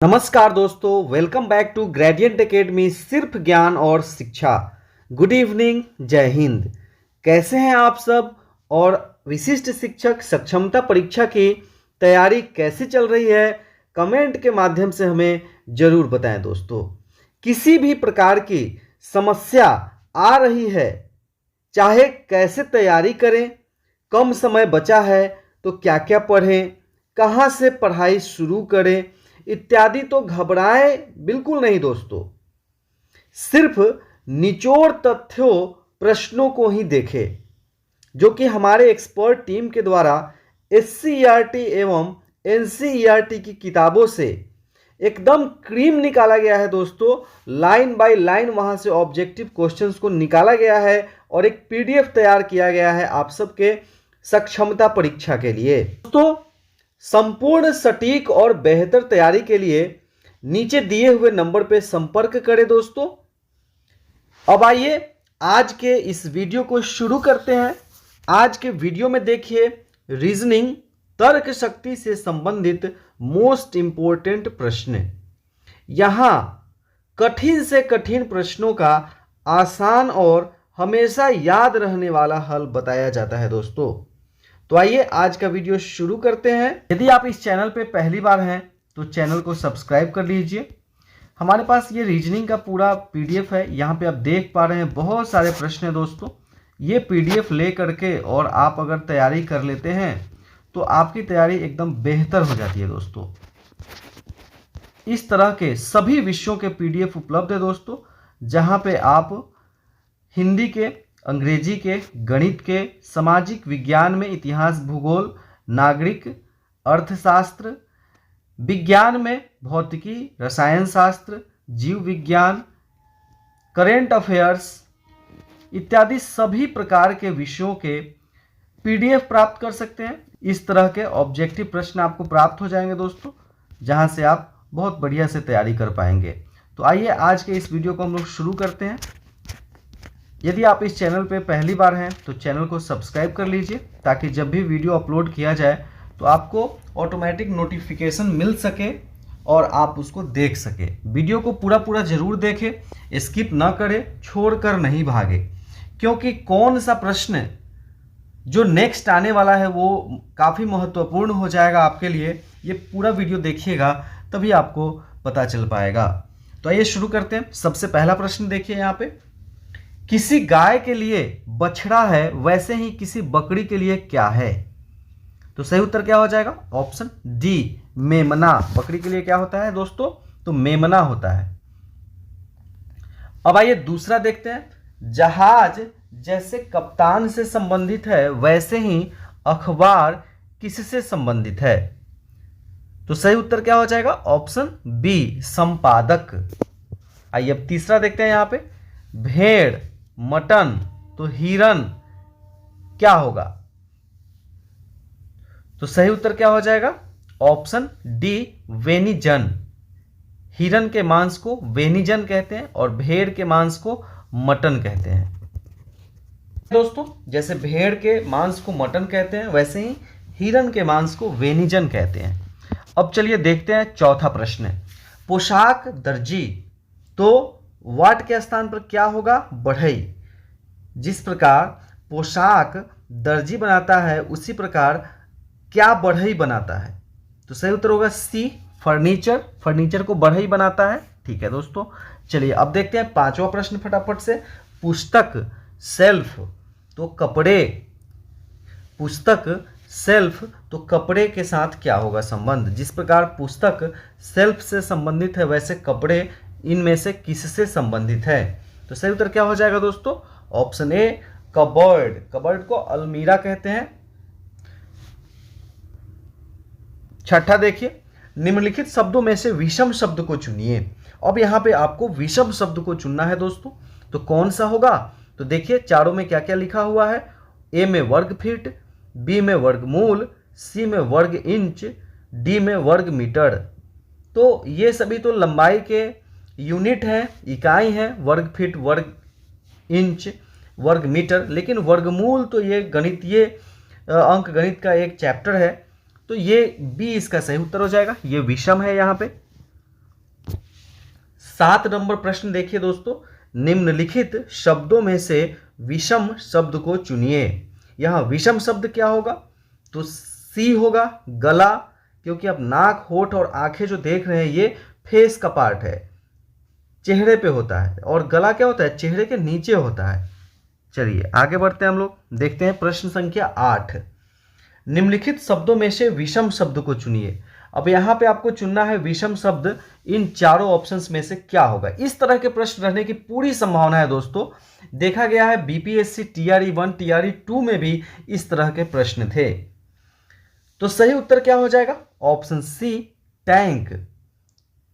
नमस्कार दोस्तों, welcome back to gradient academy. सिर्फ ज्ञान और शिक्षा। गुड इवनिंग, जय हिंद। कैसे हैं आप सब? और विशिष्ट शिक्षक सक्षमता परीक्षा की तैयारी कैसे चल रही है, कमेंट के माध्यम से हमें ज़रूर बताएं दोस्तों। किसी भी प्रकार की समस्या आ रही है, चाहे कैसे तैयारी करें, कम समय बचा है तो क्या क्या पढ़ें, कहाँ से पढ़ाई शुरू करें इत्यादि, तो घबराएं बिल्कुल नहीं दोस्तों। सिर्फ निचोड़ तथ्यों प्रश्नों को ही देखें, जो कि हमारे एक्सपर्ट टीम के द्वारा एससीईआरटी एवं एनसीईआरटी की किताबों से एकदम क्रीम निकाला गया है दोस्तों। लाइन बाय लाइन वहां से ऑब्जेक्टिव क्वेश्चंस को निकाला गया है और एक पीडीएफ तैयार किया गया है आप सबके सक्षमता परीक्षा के लिए दोस्तों। संपूर्ण सटीक और बेहतर तैयारी के लिए नीचे दिए हुए नंबर पर संपर्क करें दोस्तों। अब आइए आज के इस वीडियो को शुरू करते हैं। आज के वीडियो में देखिए रीजनिंग तर्क शक्ति से संबंधित मोस्ट इंपोर्टेंट प्रश्न। यहां कठिन से कठिन प्रश्नों का आसान और हमेशा याद रहने वाला हल बताया जाता है दोस्तों। तो आइए आज का वीडियो शुरू करते हैं। यदि आप इस चैनल पे पहली बार हैं तो चैनल को सब्सक्राइब कर लीजिए। हमारे पास ये रीजनिंग का पूरा पीडीएफ है, यहाँ पे आप देख पा रहे हैं बहुत सारे प्रश्न हैं दोस्तों। ये पीडीएफ ले करके और आप अगर तैयारी कर लेते हैं तो आपकी तैयारी एकदम बेहतर हो जाती है दोस्तों। इस तरह के सभी विषयों के पीडीएफ उपलब्ध है दोस्तों, जहाँ पे आप हिंदी के, अंग्रेजी के, गणित के, सामाजिक विज्ञान में इतिहास, भूगोल, नागरिक, अर्थशास्त्र, विज्ञान में भौतिकी, रसायन शास्त्र, जीव विज्ञान, करेंट अफेयर्स इत्यादि सभी प्रकार के विषयों के पीडीएफ प्राप्त कर सकते हैं। इस तरह के ऑब्जेक्टिव प्रश्न आपको प्राप्त हो जाएंगे दोस्तों, जहां से आप बहुत बढ़िया से तैयारी कर पाएंगे। तो आइए आज के इस वीडियो को हम लोग शुरू करते हैं। यदि आप इस चैनल पे पहली बार हैं तो चैनल को सब्सक्राइब कर लीजिए, ताकि जब भी वीडियो अपलोड किया जाए तो आपको ऑटोमेटिक नोटिफिकेशन मिल सके और आप उसको देख सके। वीडियो को पूरा जरूर देखें, स्किप ना करें, छोड़कर नहीं भागे, क्योंकि कौन सा प्रश्न जो नेक्स्ट आने वाला है वो काफ़ी महत्वपूर्ण हो जाएगा आपके लिए। ये पूरा वीडियो देखिएगा तभी आपको पता चल पाएगा। तो आइए शुरू करते हैं। सबसे पहला प्रश्न देखिए यहाँ पे, किसी गाय के लिए बछड़ा है वैसे ही किसी बकरी के लिए क्या है? तो सही उत्तर क्या हो जाएगा? ऑप्शन डी, मेमना। बकरी के लिए क्या होता है दोस्तों? तो मेमना होता है। अब आइए दूसरा देखते हैं, जहाज जैसे कप्तान से संबंधित है वैसे ही अखबार किससे संबंधित है? तो सही उत्तर क्या हो जाएगा? ऑप्शन बी, संपादक। आइए अब तीसरा देखते हैं यहाँ पे, भेड़, मटन तो हिरन क्या होगा? तो सही उत्तर क्या हो जाएगा? Option D, venison. हिरन के मांस को वेनिजन कहते हैं और भेड़ के मांस को मटन कहते हैं दोस्तों। जैसे भेड़ के मांस को मटन कहते हैं वैसे ही हिरन के मांस को वेनिजन कहते हैं। अब चलिए देखते हैं चौथा प्रश्न। पोशाक दर्जी तो वाट के स्थान पर क्या होगा? बढ़ई। जिस प्रकार पोशाक दर्जी बनाता है उसी प्रकार क्या बढ़ई बनाता है? तो सही उत्तर होगा सी, फर्नीचर। फर्नीचर को बढ़ई बनाता है। ठीक है दोस्तों, चलिए अब देखते हैं पांचवा प्रश्न फटाफट से। पुस्तक सेल्फ तो कपड़े, पुस्तक सेल्फ तो कपड़े के साथ क्या होगा संबंध? जिस प्रकार पुस्तक सेल्फ से संबंधित है वैसे कपड़े इनमें से किससे संबंधित है? तो सही उत्तर क्या हो जाएगा दोस्तों? Option A, cupboard. कबर्ड को अलमीरा कहते हैं। छठा देखिए, निम्नलिखित शब्दों में से विषम शब्द को चुनिए। अब यहाँ पे आपको विषम शब्द को चुनना है दोस्तों। तो कौन सा होगा? तो देखिए चारों में क्या क्या लिखा हुआ है। ए में वर्ग फीट, बी में वर्गमूल, सी में वर्ग इंच, डी में वर्ग मीटर। तो ये सभी तो लंबाई के यूनिट हैं, इकाई हैं, वर्ग फीट, वर्ग इंच, वर्ग मीटर। लेकिन वर्गमूल तो ये गणितीय अंक गणित का एक चैप्टर है, तो ये बी इसका सही उत्तर हो जाएगा। ये विषम है यहाँ पे। 7 नंबर प्रश्न देखिए दोस्तों, निम्नलिखित शब्दों में से विषम शब्द को चुनिए। यहाँ विषम शब्द क्या होगा, तो सी होगा, गला, क्योंकि अब नाक, होठ और आंखें जो देख रहे हैं ये फेस का पार्ट है, चेहरे पे होता है, और गला क्या होता है, चेहरे के नीचे होता है। चलिए आगे बढ़ते हैं हम लोग, देखते हैं प्रश्न संख्या 8। निम्नलिखित शब्दों में से विषम शब्द को चुनिए। अब यहाँ पे आपको चुनना है विषम शब्द इन चारों ऑप्शंस में से क्या होगा। इस तरह के प्रश्न रहने की पूरी संभावना है दोस्तों। देखा गया है बीपीएससी टीआरई 1 टीआरई 2 में भी इस तरह के प्रश्न थे। तो सही उत्तर क्या हो जाएगा, ऑप्शन सी, टैंक।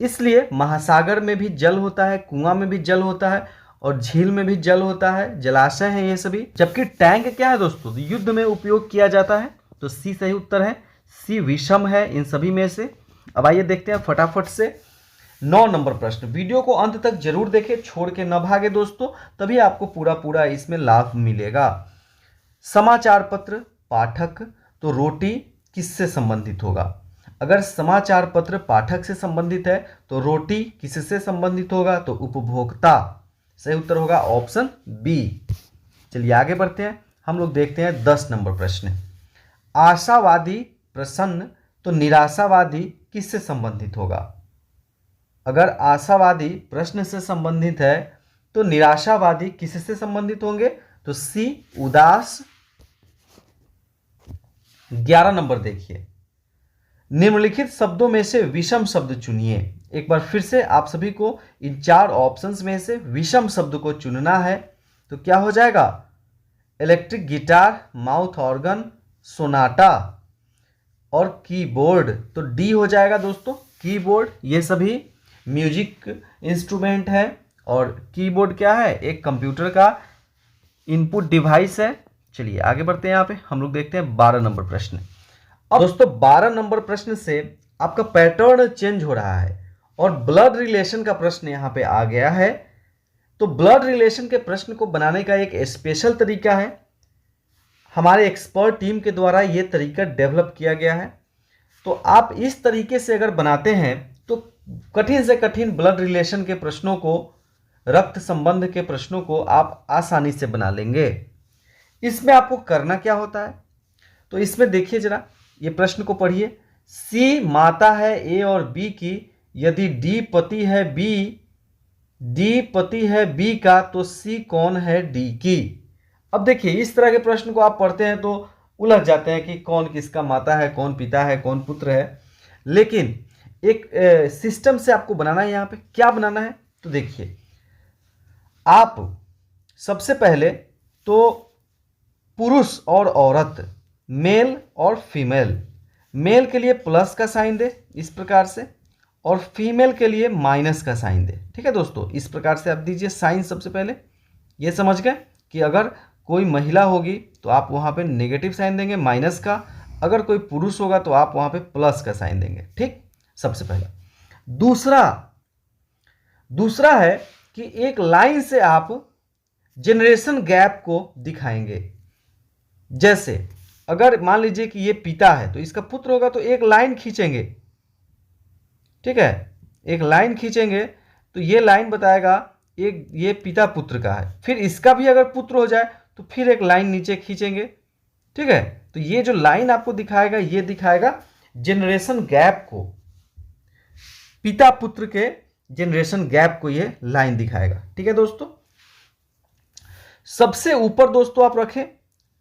इसलिए महासागर में भी जल होता है, कुआं में भी जल होता है, और झील में भी जल होता है, जलाशय है ये सभी। जबकि टैंक क्या है दोस्तों, युद्ध में उपयोग किया जाता है। तो सी सही उत्तर है, सी विषम है इन सभी में से। अब आइए देखते हैं फटाफट से 9 नंबर प्रश्न। वीडियो को अंत तक जरूर देखें, छोड़ के न भागे दोस्तों, तभी आपको पूरा इसमें लाभ मिलेगा। समाचार पत्र पाठक, तो रोटी किससे संबंधित होगा। अगर समाचार पत्र पाठक से संबंधित है तो रोटी किससे संबंधित होगा, तो उपभोक्ता। सही उत्तर होगा ऑप्शन बी। चलिए आगे बढ़ते हैं, हम लोग देखते हैं 10 नंबर प्रश्न। आशावादी प्रसन्न, तो निराशावादी किससे संबंधित होगा। अगर आशावादी प्रश्न से संबंधित है तो निराशावादी किससे संबंधित होंगे, तो सी, उदास। 11 नंबर देखिए, निम्नलिखित शब्दों में से विषम शब्द चुनिए। एक बार फिर से आप सभी को इन 4 ऑप्शंस में से विषम शब्द को चुनना है। तो क्या हो जाएगा, electric guitar, mouth organ, Sonata और कीबोर्ड। तो डी हो जाएगा दोस्तों, कीबोर्ड। ये सभी म्यूजिक इंस्ट्रूमेंट है, और कीबोर्ड क्या है, एक कंप्यूटर का इनपुट डिवाइस है। चलिए आगे बढ़ते हैं, यहाँ पे हम लोग देखते हैं 12 नंबर प्रश्न। अब दोस्तों 12 नंबर प्रश्न से आपका पैटर्न चेंज हो रहा है, और ब्लड रिलेशन का प्रश्न यहाँ पे आ गया है। तो ब्लड रिलेशन के प्रश्न को बनाने का एक स्पेशल तरीका है, हमारे एक्सपर्ट टीम के द्वारा ये तरीका डेवलप किया गया है। तो आप इस तरीके से अगर बनाते हैं तो कठिन से कठिन ब्लड रिलेशन के प्रश्नों को, रक्त संबंध के प्रश्नों को आप आसानी से बना लेंगे। इसमें आपको करना क्या होता है, तो इसमें देखिए जरा, ये प्रश्न को पढ़िए। सी माता है ए और बी की, यदि डी पति है बी का, तो सी कौन है डी की। अब देखिए इस तरह के प्रश्न को आप पढ़ते हैं तो उलझ जाते हैं कि कौन किसका माता है, कौन पिता है, कौन पुत्र है। लेकिन एक सिस्टम से आपको बनाना है। यहाँ पे क्या बनाना है, तो देखिए आप सबसे पहले तो पुरुष और औरत, मेल और फीमेल, मेल के लिए प्लस का साइन दे इस प्रकार से, और फीमेल के लिए माइनस का साइन दे। ठीक है दोस्तों, इस प्रकार से आप दीजिए साइन। सबसे पहले ये समझ गए कि अगर कोई महिला होगी तो आप वहाँ पे नेगेटिव साइन देंगे माइनस का, अगर कोई पुरुष होगा तो आप वहाँ पे प्लस का साइन देंगे। ठीक, सबसे पहला। दूसरा है कि एक लाइन से आप जनरेशन गैप को दिखाएंगे। जैसे अगर मान लीजिए कि ये पिता है तो इसका पुत्र होगा, तो एक लाइन खींचेंगे। ठीक है, एक लाइन खींचेंगे तो ये लाइन बताएगा एक ये पिता पुत्र का है। फिर इसका भी अगर पुत्र हो जाए तो फिर एक लाइन नीचे खींचेंगे। ठीक है, तो ये जो लाइन आपको दिखाएगा ये दिखाएगा जनरेशन गैप को, पिता पुत्र के जनरेशन गैप को ये लाइन दिखाएगा। ठीक है दोस्तों, सबसे ऊपर दोस्तों आप रखें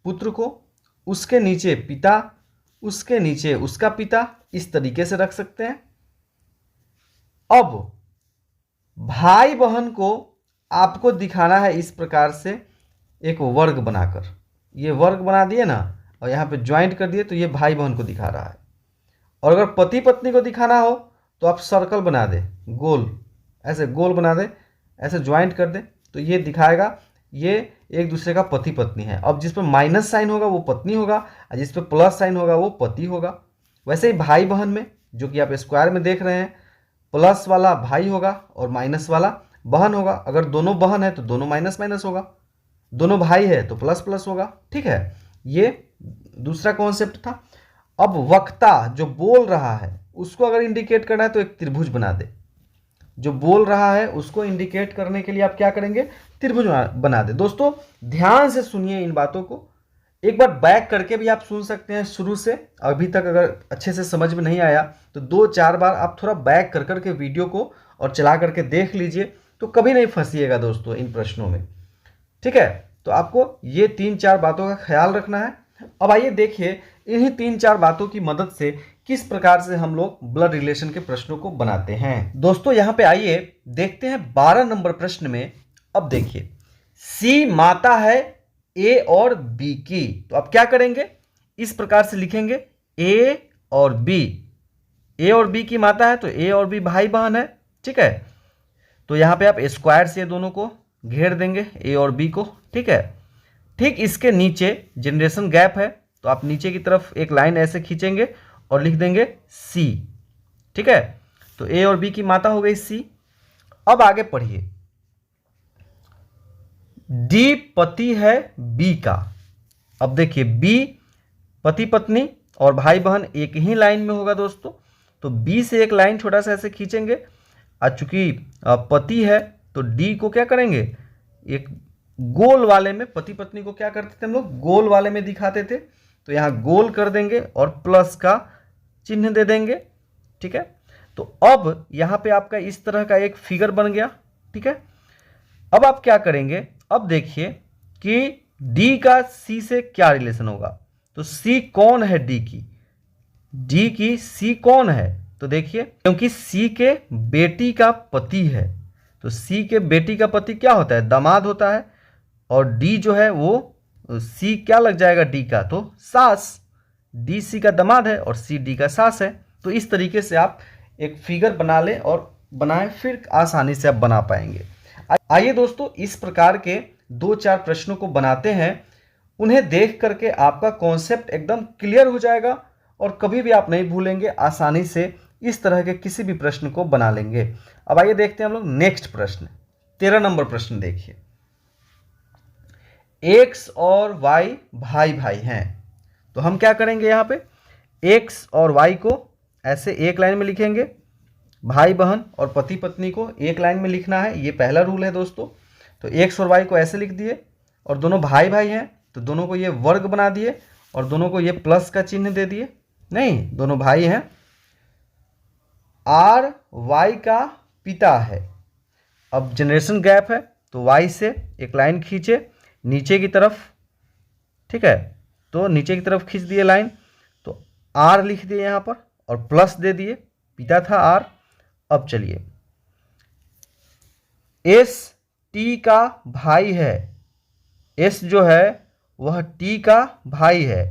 पुत्र को, उसके नीचे पिता, उसके नीचे उसका पिता, इस तरीके से रख सकते हैं। अब भाई बहन को आपको दिखाना है इस प्रकार से, एक वर्ग बनाकर, ये वर्ग बना दिए ना, और यहाँ पे ज्वाइंट कर दिए, तो ये भाई बहन को दिखा रहा है। और अगर पति पत्नी को दिखाना हो तो आप सर्कल बना दे, गोल, ऐसे गोल बना दे, ऐसे ज्वाइंट कर दे, तो ये दिखाएगा ये एक दूसरे का पति पत्नी है। अब जिस पर माइनस साइन होगा वो पत्नी होगा, और जिस पर प्लस साइन होगा वो पति होगा। वैसे ही भाई बहन में, जो कि आप स्क्वायर में देख रहे हैं, प्लस वाला भाई होगा और माइनस वाला बहन होगा। अगर दोनों बहन है तो दोनों माइनस माइनस होगा, दोनों भाई है तो प्लस प्लस होगा। ठीक है, ये दूसरा कॉन्सेप्ट था। अब वक्ता जो बोल रहा है उसको अगर इंडिकेट करना है तो एक त्रिभुज बना दे, जो बोल रहा है उसको इंडिकेट करने के लिए आप क्या करेंगे, त्रिभुज बना दे। दोस्तों ध्यान से सुनिए इन बातों को, एक बार बैक करके भी आप सुन सकते हैं शुरू से, अभी तक अगर अच्छे से समझ में नहीं आया तो 2-4 बार आप थोड़ा बैक कर करके वीडियो को और चला करके देख लीजिए, तो कभी नहीं फंसिएगा दोस्तों इन प्रश्नों में। ठीक है, तो आपको ये 3-4 बातों का ख्याल रखना है। अब आइए देखिए इन्हीं 3-4 बातों की मदद से किस प्रकार से हम लोग ब्लड रिलेशन के प्रश्नों को बनाते हैं। दोस्तों यहाँ पे आइए देखते हैं 12 नंबर प्रश्न में। अब देखिए सी माता है ए और बी की, तो आप क्या करेंगे, इस प्रकार से लिखेंगे ए और बी। ए और बी की माता है तो ए और बी भाई बहन है। ठीक है, तो यहाँ पे आप स्क्वायर से दोनों को घेर देंगे ए और बी को। ठीक है, ठीक इसके नीचे जनरेशन गैप है तो आप नीचे की तरफ एक लाइन ऐसे खींचेंगे और लिख देंगे सी। ठीक है, तो ए और बी की माता हो गई सी। अब आगे पढ़िए, डी पति है बी का। अब देखिए बी पति पत्नी और भाई बहन एक ही लाइन में होगा दोस्तों, तो बी से एक लाइन छोटा सा ऐसे खींचेंगे और चूंकि पति है तो डी को क्या करेंगे, एक गोल वाले में, पति पत्नी को क्या करते थे हम लोग, गोल वाले में दिखाते थे, तो यहाँ गोल कर देंगे और प्लस का चिन्ह दे देंगे। ठीक है, तो अब यहाँ पे आपका इस तरह का एक फिगर बन गया। ठीक है, अब आप क्या करेंगे, अब देखिए कि डी का सी से क्या रिलेशन होगा, तो सी कौन है डी की सी कौन है, तो देखिए क्योंकि सी के बेटी का पति है तो सी के बेटी का पति क्या होता है, दामाद होता है, और डी जो है वो सी क्या लग जाएगा डी का, तो सास। डी सी का दामाद है और सी डी का सास है। तो इस तरीके से आप एक फिगर बना लें और बनाएं, फिर आसानी से आप बना पाएंगे। आइए दोस्तों इस प्रकार के 2-4 प्रश्नों को बनाते हैं, उन्हें देख करके आपका कॉन्सेप्ट एकदम क्लियर हो जाएगा और कभी भी आप नहीं भूलेंगे, आसानी से इस तरह के किसी भी प्रश्न को बना लेंगे। अब आइए देखते हैं हम लोग नेक्स्ट प्रश्न, 13 नंबर प्रश्न देखिए, एक्स और वाई भाई भाई हैं, तो हम क्या करेंगे, यहाँ पे एक्स और वाई को ऐसे एक लाइन में लिखेंगे, भाई बहन और पति पत्नी को एक लाइन में लिखना है, ये पहला रूल है दोस्तों। तो एक्स और वाई को ऐसे लिख दिए और दोनों भाई भाई हैं तो दोनों को ये वर्ग बना दिए और दोनों को ये प्लस का चिन्ह दे दिए, नहीं दोनों भाई हैं। आर वाई का पिता है, अब जनरेशन गैप है तो वाई से एक लाइन खींचे नीचे की तरफ। ठीक है, तो नीचे की तरफ खींच दिए लाइन, तो आर लिख दिए यहाँ पर और प्लस दे दिए, पिता था आर। अब चलिए एस टी का भाई है, एस जो है वह टी का भाई है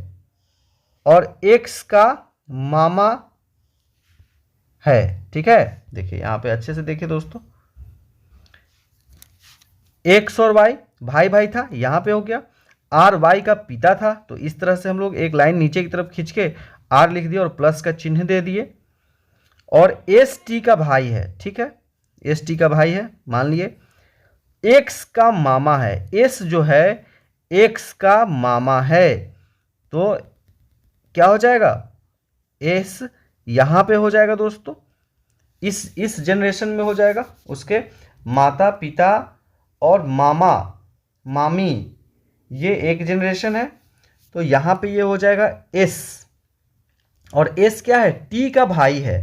और एक्स का मामा है। ठीक है, देखिए यहाँ पे अच्छे से देखिए दोस्तों, एक्स और वाई भाई भाई था, यहाँ पे हो गया, आर वाई का पिता था, तो इस तरह से हम लोग एक लाइन नीचे की तरफ खींच के आर लिख दिया और प्लस का चिन्ह दे दिए, और एस टी का भाई है। ठीक है, एस टी का भाई है, मान लिए एक्स का मामा है, एस जो है एक्स का मामा है, तो क्या हो जाएगा, एस यहाँ पे हो जाएगा दोस्तों, इस जनरेशन में हो जाएगा, उसके माता पिता और मामा मामी ये एक जनरेशन है, तो यहाँ पे ये हो जाएगा एस, और एस क्या है, टी का भाई है,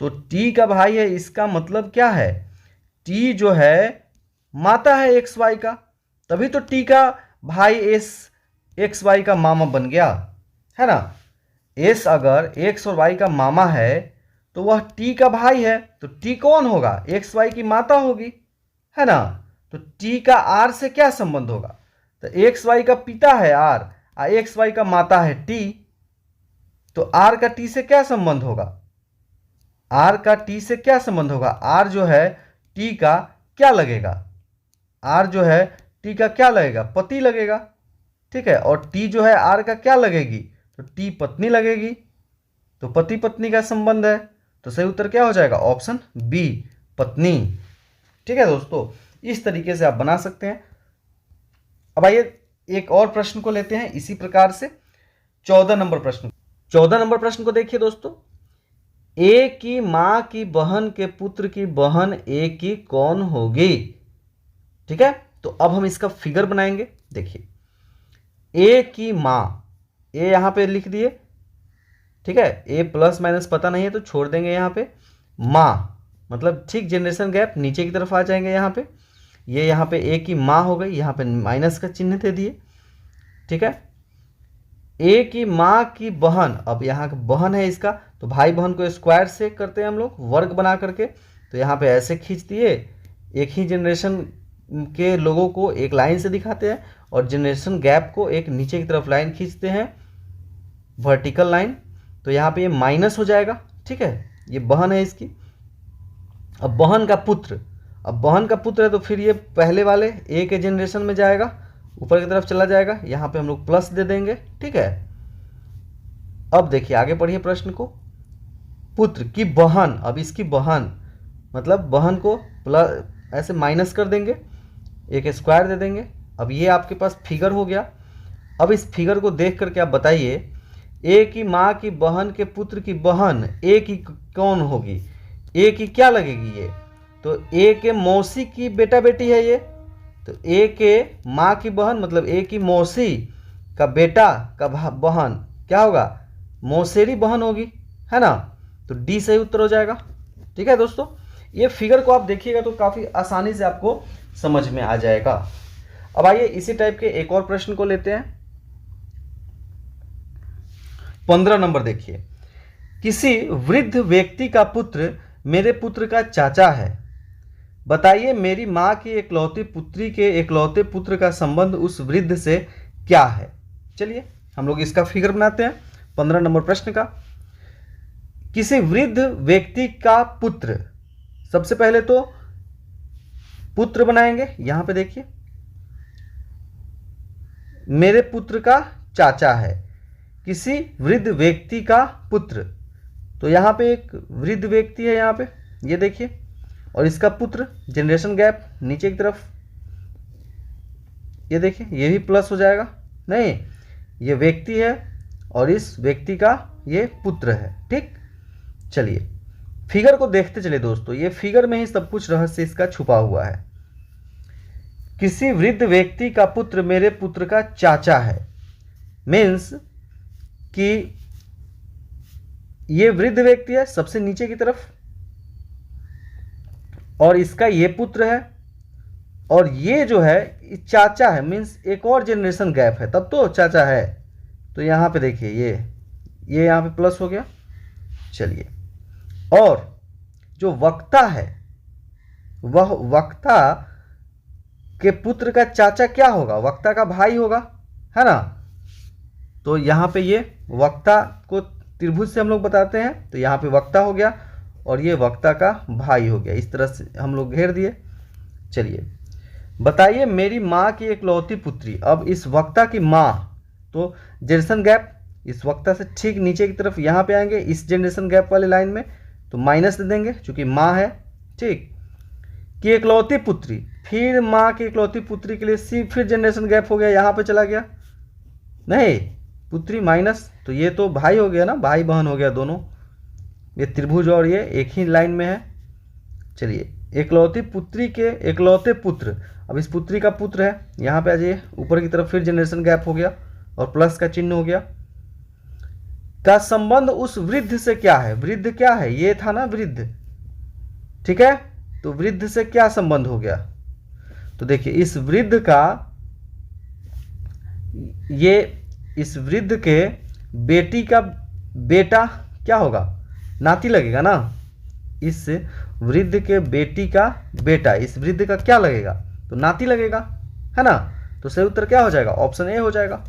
तो टी का भाई है, इसका मतलब क्या है, टी जो है माता है एक्स वाई का, तभी तो टी का भाई एस एक्स वाई का मामा बन गया, है ना। एस अगर एक्स और वाई का मामा है तो वह टी का भाई है, तो टी कौन होगा, एक्स वाई की माता होगी, है ना। तो टी का आर से क्या संबंध होगा, तो एक्स वाई का पिता है आर, एक्स वाई का माता है टी, तो आर का टी से क्या संबंध होगा, आर का टी से क्या संबंध होगा, आर जो है टी का क्या लगेगा, आर जो है टी का क्या लगेगा, पति लगेगा। ठीक है, और टी जो है आर का क्या लगेगी, तो टी पत्नी लगेगी, तो पति पत्नी का संबंध है, तो सही उत्तर क्या हो जाएगा, ऑप्शन बी पत्नी। ठीक है दोस्तों, इस तरीके से आप बना सकते हैं। अब आइए एक और प्रश्न को लेते हैं इसी प्रकार से, 14 नंबर प्रश्न। 14 नंबर प्रश्न को देखिए दोस्तों, ए की माँ की बहन के पुत्र की बहन ए की कौन होगी। ठीक है, तो अब हम इसका फिगर बनाएंगे। देखिए, ए की माँ, ए यहाँ पे लिख दिए। ठीक है, ए प्लस माइनस पता नहीं है तो छोड़ देंगे यहाँ पे। माँ मतलब ठीक जनरेशन गैप नीचे की तरफ आ जाएंगे यहाँ पे। ये यहाँ पे ए की माँ हो गई, यहाँ पे माइनस का चिन्ह दे दिए। ठीक है, ए की माँ की बहन, अब यहाँ बहन है इसका, तो भाई बहन को स्क्वायर से करते हैं हम लोग वर्ग बना करके। तो यहाँ पे ऐसे खींच दिए, एक ही जनरेशन के लोगों को एक लाइन से दिखाते हैं और जनरेशन गैप को एक नीचे की तरफ लाइन खींचते हैं, वर्टिकल लाइन। तो यहाँ पे ये माइनस हो जाएगा। ठीक है, ये बहन है इसकी। अब बहन का पुत्र, अब बहन का पुत्र है तो फिर ये पहले वाले ए के जनरेशन में जाएगा, ऊपर की तरफ चला जाएगा। यहाँ पे हम लोग प्लस दे देंगे। ठीक है, अब देखिए आगे पढ़िए प्रश्न को। पुत्र की बहन, अब इसकी बहन मतलब बहन को प्लस ऐसे माइनस कर देंगे, एक स्क्वायर दे देंगे। अब ये आपके पास फिगर हो गया। अब इस फिगर को देख करके आप बताइए, ए की माँ की बहन के पुत्र की बहन ए की कौन होगी, ए की क्या लगेगी ये। तो ए के मौसी की बेटा बेटी है ये, तो ए के माँ की बहन मतलब ए की मौसी का बेटा का बहन क्या होगा, मौसेरी बहन होगी, है ना। तो डी सही उत्तर हो जाएगा। ठीक है दोस्तों, ये फिगर को आप देखिएगा तो काफ़ी आसानी से आपको समझ में आ जाएगा। अब आइए इसी टाइप के एक और प्रश्न को लेते हैं। 15 नंबर देखिए, किसी वृद्ध व्यक्ति का पुत्र मेरे पुत्र का चाचा है, बताइए मेरी माँ की इकलौती पुत्री के इकलौते पुत्र का संबंध उस वृद्ध से क्या है। चलिए हम लोग इसका फिगर बनाते हैं 15 नंबर प्रश्न का। किसी वृद्ध व्यक्ति का पुत्र, सबसे पहले तो पुत्र बनाएंगे। यहां पे देखिए मेरे पुत्र का चाचा है, किसी वृद्ध व्यक्ति का पुत्र, तो यहां पे एक वृद्ध व्यक्ति है यहां पे, ये देखिए, और इसका पुत्र, जनरेशन गैप नीचे की तरफ, ये देखिए ये भी प्लस हो जाएगा। नहीं, ये व्यक्ति है और इस व्यक्ति का ये पुत्र है। ठीक, चलिए फिगर को देखते चले दोस्तों, ये फिगर में ही सब कुछ रहस्य इसका छुपा हुआ है। किसी वृद्ध व्यक्ति का पुत्र मेरे पुत्र का चाचा है, मीन्स कि ये वृद्ध व्यक्ति है सबसे नीचे की तरफ और इसका ये पुत्र है, और ये जो है चाचा है, मीन्स एक और जनरेशन गैप है तब तो चाचा है। तो यहाँ पे देखिए ये यहाँ पे प्लस हो गया। चलिए, और जो वक्ता है वह वक्ता के पुत्र का चाचा क्या होगा, वक्ता का भाई होगा, है ना। तो यहाँ पे ये वक्ता को त्रिभुज से हम लोग बताते हैं, तो यहाँ पे वक्ता हो गया और ये वक्ता का भाई हो गया। इस तरह से हम लोग घेर दिए। चलिए बताइए मेरी माँ की इकलौती पुत्री, अब इस वक्ता की माँ, तो जनरेशन गैप इस वक्ता से ठीक नीचे की तरफ यहाँ पे आएंगे इस जनरेशन गैप वाले लाइन में, तो माइनस दे देंगे चूंकि माँ है। ठीक, कि इकलौती पुत्री, फिर माँ की इकलौती पुत्री के लिए सी, फिर जनरेशन गैप हो गया, यहाँ पे चला गया, नहीं पुत्री माइनस, तो ये तो भाई हो गया ना, भाई बहन हो गया दोनों, ये त्रिभुज और ये एक ही लाइन में है। चलिए इकलौती पुत्री के इकलौते पुत्र, अब इस पुत्री का पुत्र है, यहाँ पे आ जाइए ऊपर की तरफ, फिर जनरेशन गैप हो गया और प्लस का चिन्ह हो गया। का संबंध उस वृद्ध से क्या है, वृद्ध क्या है, ये था ना वृद्ध, ठीक है, तो वृद्ध से क्या संबंध हो गया। तो देखिए इस वृद्ध का, ये इस वृद्ध के बेटी का बेटा क्या होगा, नाती लगेगा ना, इस वृद्ध के बेटी का बेटा इस वृद्ध का क्या लगेगा, तो नाती लगेगा, है ना। तो सही उत्तर क्या हो जाएगा, ऑप्शन ए हो जाएगा।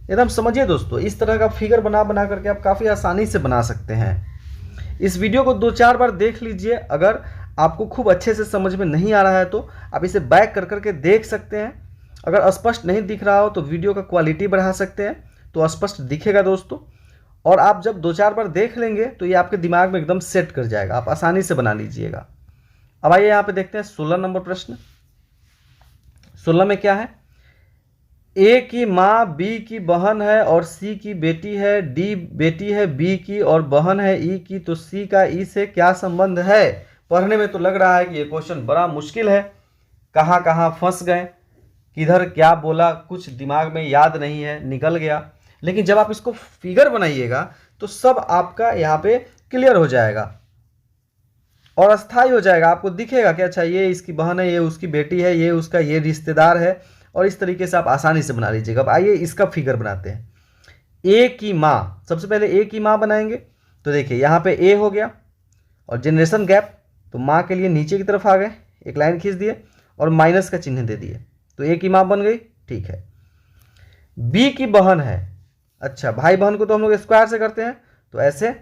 एकदम समझिए दोस्तों, इस तरह का फिगर बना बना करके आप काफ़ी आसानी से बना सकते हैं। इस वीडियो को 2-4 बार देख लीजिए, अगर आपको खूब अच्छे से समझ में नहीं आ रहा है तो आप इसे बैक कर करके देख सकते हैं। अगर स्पष्ट नहीं दिख रहा हो तो वीडियो का क्वालिटी बढ़ा सकते हैं, तो स्पष्ट दिखेगा दोस्तों। और आप जब 2-4 बार देख लेंगे तो ये आपके दिमाग में एकदम सेट कर जाएगा, आप आसानी से बना लीजिएगा। अब आइए यहाँ पे देखते हैं 16 नंबर प्रश्न। 16 में क्या है, ए की माँ बी की बहन है और सी की बेटी है, डी बेटी है बी की और बहन है ई की, तो सी का ई से क्या संबंध है। पढ़ने में तो लग रहा है कि ये क्वेश्चन बड़ा मुश्किल है, कहाँ कहाँ फंस गए, किधर क्या बोला कुछ दिमाग में याद नहीं है, निकल गया। लेकिन जब आप इसको फिगर बनाइएगा तो सब आपका यहाँ पे क्लियर हो जाएगा और अस्थाई हो जाएगा। आपको दिखेगा कि अच्छा ये इसकी बहन है, ये उसकी बेटी है, ये उसका ये रिश्तेदार है, और इस तरीके से आप आसानी से बना लीजिएगा। अब आइए इसका फिगर बनाते हैं। ए की माँ, सबसे पहले ए की माँ बनाएंगे। तो देखिए यहाँ पे ए हो गया और जनरेशन गैप, तो माँ के लिए नीचे की तरफ आ गए, एक लाइन खींच दिए और माइनस का चिन्ह दे दिए, तो ए की माँ बन गई। ठीक है, बी की बहन है। अच्छा, भाई बहन को तो हम लोग स्क्वायर से करते हैं, तो ऐसे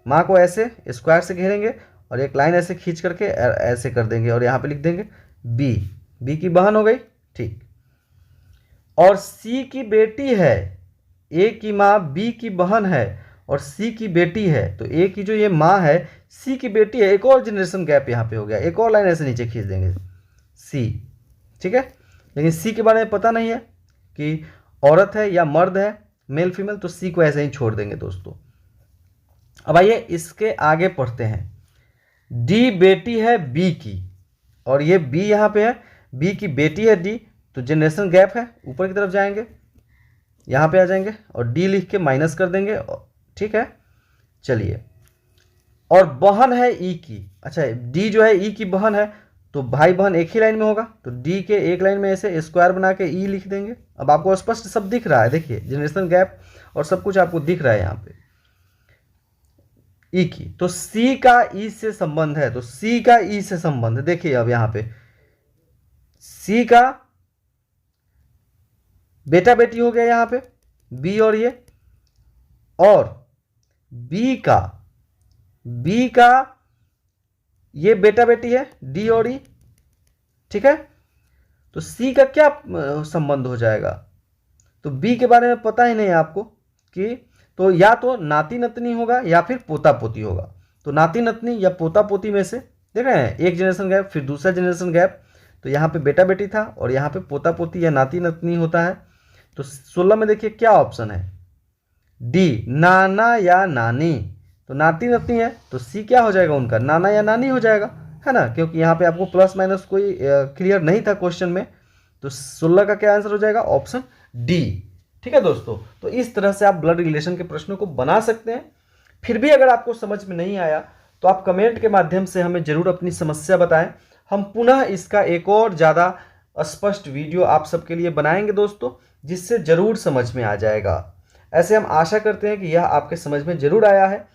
माँ को ऐसे स्क्वायर से घेरेंगे और एक लाइन ऐसे खींच करके ऐसे कर देंगे और यहाँ पे लिख देंगे बी, बी की बहन हो गई। ठीक, और सी की बेटी है। ए की माँ बी की बहन है और सी की बेटी है, तो ए की जो ये माँ है सी की बेटी है, एक और जनरेशन गैप यहाँ पे हो गया, एक और लाइन ऐसे नीचे खींच देंगे सी। ठीक है, लेकिन सी के बारे में पता नहीं है कि औरत है या मर्द है, मेल फीमेल, तो सी को ऐसे ही छोड़ देंगे दोस्तों। अब आइए इसके आगे पढ़ते हैं। डी बेटी है बी की और ये बी यहाँ पे है, बी की बेटी है डी, तो जनरेशन गैप है, ऊपर की तरफ जाएंगे, यहाँ पे आ जाएंगे और डी लिख के माइनस कर देंगे। ठीक है, चलिए, और बहन है ई की। अच्छा, डी जो है ई की बहन है, तो भाई बहन एक ही लाइन में होगा, तो डी के एक लाइन में ऐसे स्क्वायर बना के ई लिख देंगे। अब आपको स्पष्ट सब दिख रहा है, देखिए जनरेशन गैप और सब कुछ आपको दिख रहा है यहाँ पे ई की, तो सी का ई से संबंध है, तो सी का ई से संबंध देखिए। अब यहाँ पे सी का बेटा बेटी हो गया यहाँ पे बी और ये, और बी का ये बेटा बेटी है डी और ई। ठीक है, तो सी का क्या संबंध हो जाएगा, तो बी के बारे में पता ही नहीं है आपको कि, तो या तो नाती नतनी होगा या फिर पोता पोती होगा। तो नाती नतनी या पोता पोती में से देख रहे हैं, एक जनरेशन गैप फिर दूसरा जनरेशन गैप, तो यहाँ पे बेटा बेटी था और यहाँ पे पोता पोती या नाती नतनी होता है। तो 16 में देखिए क्या ऑप्शन है, डी नाना या नानी, तो नाती नतनी है तो सी क्या हो जाएगा उनका, नाना या नानी हो जाएगा, है ना, क्योंकि यहाँ पे आपको प्लस माइनस कोई क्लियर नहीं था क्वेश्चन में। तो 16 का क्या आंसर हो जाएगा, ऑप्शन डी। ठीक है दोस्तों, तो इस तरह से आप ब्लड रिलेशन के प्रश्नों को बना सकते हैं। फिर भी अगर आपको समझ में नहीं आया तो आप कमेंट के माध्यम से हमें जरूर अपनी समस्या बताएं, हम पुनः इसका एक और ज़्यादा स्पष्ट वीडियो आप सबके लिए बनाएंगे दोस्तों, जिससे ज़रूर समझ में आ जाएगा। ऐसे हम आशा करते हैं कि यह आपके समझ में ज़रूर आया है।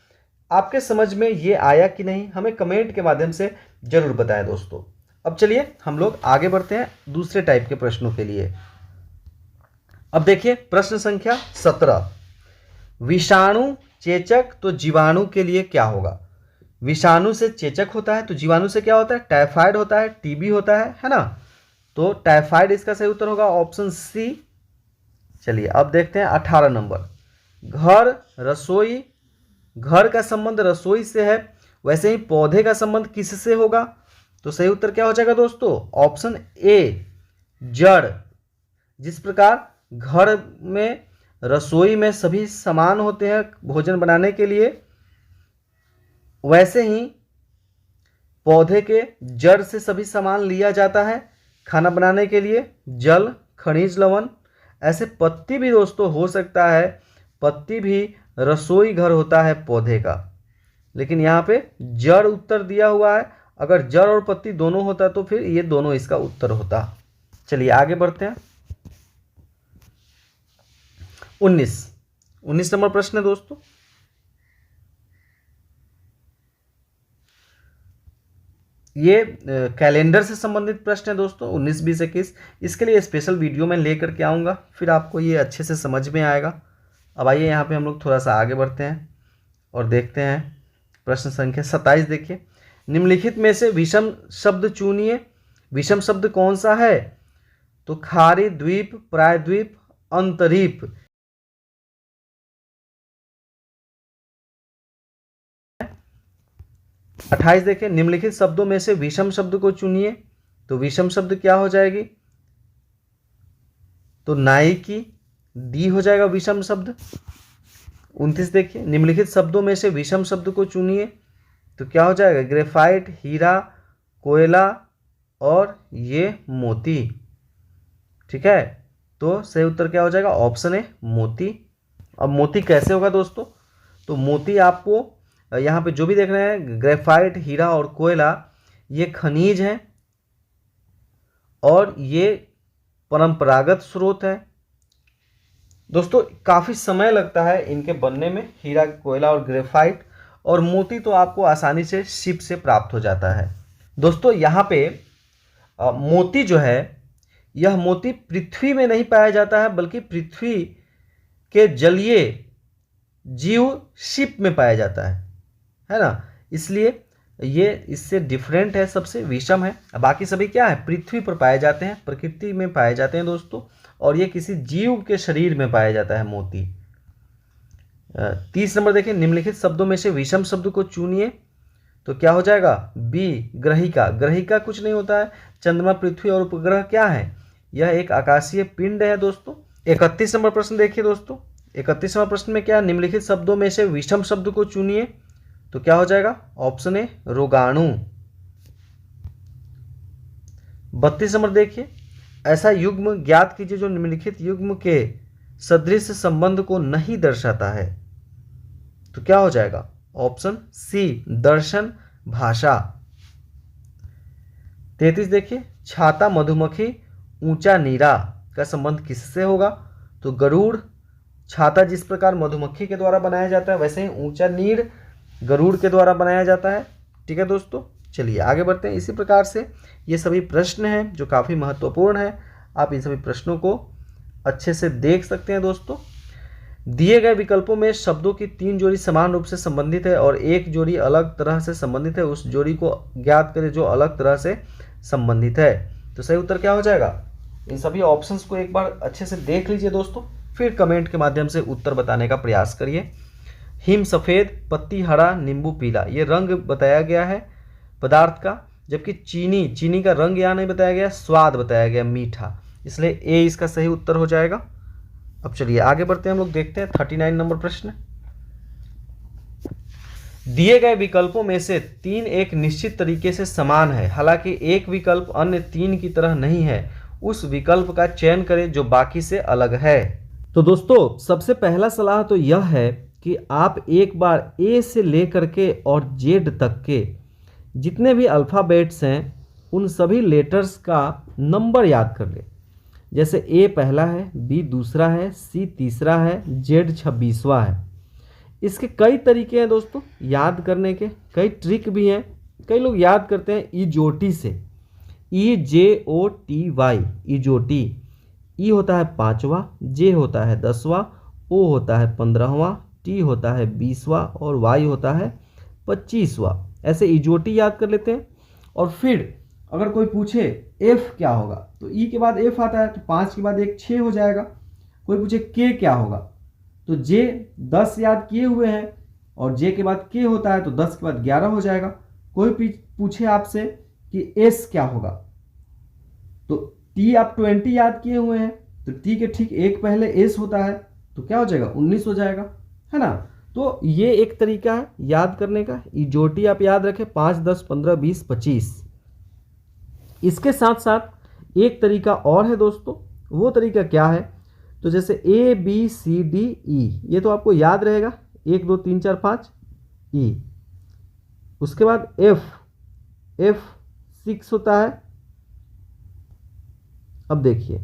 आपके समझ में ये आया कि नहीं, हमें कमेंट के माध्यम से ज़रूर बताएं दोस्तों। अब चलिए हम लोग आगे बढ़ते हैं दूसरे टाइप के प्रश्नों के लिए। अब देखिए प्रश्न संख्या 17, विषाणु चेचक तो जीवाणु के लिए क्या होगा। विषाणु से चेचक होता है तो जीवाणु से क्या होता है, टाइफाइड होता है, टीबी होता है ना, तो टाइफाइड इसका सही उत्तर होगा, ऑप्शन सी। चलिए अब देखते हैं 18 नंबर, घर रसोई, घर का संबंध रसोई से है, वैसे ही पौधे का संबंध किससे होगा, तो सही उत्तर क्या हो जाएगा दोस्तों, ऑप्शन ए जड़। जिस प्रकार घर में रसोई में सभी सामान होते हैं भोजन बनाने के लिए, वैसे ही पौधे के जड़ से सभी सामान लिया जाता है खाना बनाने के लिए, जल, खनिज लवण। ऐसे पत्ती भी दोस्तों हो सकता है, पत्ती भी रसोई घर होता है पौधे का, लेकिन यहाँ पे जड़ उत्तर दिया हुआ है। अगर जड़ और पत्ती दोनों होता तो फिर ये दोनों इसका उत्तर होता। चलिए आगे बढ़ते हैं। 19 नंबर प्रश्न है दोस्तों, ये कैलेंडर से संबंधित प्रश्न है दोस्तों, 19, 20, 21। इसके लिए स्पेशल वीडियो मैं लेकर के आऊँगा, फिर आपको ये अच्छे से समझ में आएगा। अब आइए यहाँ पे हम लोग थोड़ा सा आगे बढ़ते हैं और देखते हैं प्रश्न संख्या 27। देखिए, निम्नलिखित में से विषम शब्द चुनिए। विषम शब्द कौन सा है, तो खारी द्वीप, प्रायद्वीप, अंतरीप। 28 देखिए, निम्नलिखित शब्दों में से विषम शब्द को चुनिए, तो विषम शब्द क्या हो जाएगी, तो नाई की, डी हो जाएगा विषम शब्द। 29 देखिए, निम्नलिखित शब्दों में से विषम शब्द को चुनिए। तो क्या हो जाएगा, ग्रेफाइट, हीरा, कोयला और ये मोती। ठीक है, तो सही उत्तर क्या हो जाएगा, ऑप्शन है मोती। अब मोती कैसे होगा दोस्तों, तो मोती आपको यहाँ पे जो भी देख रहे हैं, ग्रेफाइट, हीरा और कोयला, ये खनिज हैं और ये परंपरागत स्रोत है दोस्तों। काफ़ी समय लगता है इनके बनने में, हीरा, कोयला और ग्रेफाइट। और मोती तो आपको आसानी से शिप से प्राप्त हो जाता है दोस्तों। यहाँ पे मोती जो है, यह मोती पृथ्वी में नहीं पाया जाता है, बल्कि पृथ्वी के जलीय जीव शिप में पाया जाता है ना। इसलिए ये इससे डिफरेंट है, सबसे विषम है। बाकी सभी क्या है, पृथ्वी पर पाए जाते हैं, प्रकृति में पाए जाते हैं दोस्तों। और ये किसी जीव के शरीर में पाया जाता है मोती। 30 नंबर देखिए, निम्नलिखित शब्दों में से विषम शब्द को चुनिए। तो क्या हो जाएगा, बी, ग्रहिका। ग्रहिका कुछ नहीं होता है, चंद्रमा, पृथ्वी और उपग्रह क्या है, यह एक आकाशीय पिंड है दोस्तों। 31 नंबर प्रश्न देखिए दोस्तों। 31 नंबर प्रश्न में क्या, निम्नलिखित शब्दों में से विषम शब्द को चुनिए। तो क्या हो जाएगा, ऑप्शन ए, रोगाणु। 32 नंबर देखिए, ऐसा युग्म ज्ञात कीजिए जो निम्नलिखित युग्म के सदृश संबंध को नहीं दर्शाता है। तो क्या हो जाएगा, ऑप्शन सी, दर्शन, भाषा। 33 देखिए, छाता, मधुमक्खी, ऊंचा नीरा का संबंध किससे होगा। तो गरुड़, छाता जिस प्रकार मधुमक्खी के द्वारा बनाया जाता है, वैसे ही ऊंचा नीर गरुड़ के द्वारा बनाया जाता है। ठीक है दोस्तों, चलिए आगे बढ़ते हैं। इसी प्रकार से ये सभी प्रश्न हैं जो काफ़ी महत्वपूर्ण है। आप इन सभी प्रश्नों को अच्छे से देख सकते हैं दोस्तों। दिए गए विकल्पों में शब्दों की 3 जोड़ी समान रूप से संबंधित है और एक जोड़ी अलग तरह से संबंधित है। उस जोड़ी को ज्ञात करें जो अलग तरह से संबंधित है। तो सही उत्तर क्या हो जाएगा, इन सभी ऑप्शंस को एक बार अच्छे से देख लीजिए दोस्तों, फिर कमेंट के माध्यम से उत्तर बताने का प्रयास करिए। हिम सफ़ेद, पत्ती हरा, नींबू पीला, ये रंग बताया गया है पदार्थ का। जबकि चीनी का रंग यहाँ नहीं बताया गया, स्वाद बताया गया, मीठा। इसलिए ए इसका सही उत्तर हो जाएगा। अब चलिए आगे बढ़ते हैं, हम लोग देखते हैं 39 नंबर प्रश्न। दिए गए विकल्पों में से 3 एक निश्चित तरीके से समान है, हालांकि एक विकल्प अन्य 3 की तरह नहीं है। उस विकल्प का चयन करें जो बाकी से अलग है। तो दोस्तों, सबसे पहला सलाह तो यह है कि आप एक बार ए से लेकर के और जेड तक के जितने भी अल्फ़ाबेट्स हैं, उन सभी लेटर्स का नंबर याद कर ले। जैसे ए पहला है, बी दूसरा है, सी तीसरा है, जेड 26वां है। इसके कई तरीके हैं दोस्तों याद करने के, कई ट्रिक भी हैं। कई लोग याद करते हैं इजोटी से, EJOTY, इजोटी। ई होता है 5वां, जे होता है 10वां, ओ होता है 15वां, टी होता है 20वां और वाई होता है 25वां। ऐसे इजोटी याद कर लेते हैं। और फिर अगर कोई पूछे एफ क्या होगा, तो ई के बाद एफ आता है, तो 5 के बाद एक 6 हो जाएगा। कोई पूछे के क्या होगा, तो जे 10 याद किए हुए हैं और जे के बाद के होता है, तो 10 के बाद 11 हो जाएगा। कोई पूछे आपसे कि एस क्या होगा, तो टी आप 20 याद किए हुए हैं, तो टी के ठीक एक पहले एस होता है, तो क्या हो जाएगा, 19 हो जाएगा, है ना। तो ये एक तरीका है याद करने का, इजोटी आप याद रखें 5, 10, 15, 20, 25। इसके साथ साथ एक तरीका और है दोस्तों, वो तरीका क्या है, तो जैसे ABCDE, ये तो आपको याद रहेगा, 1 2 3 4 5 E। उसके बाद F 6 होता है। अब देखिए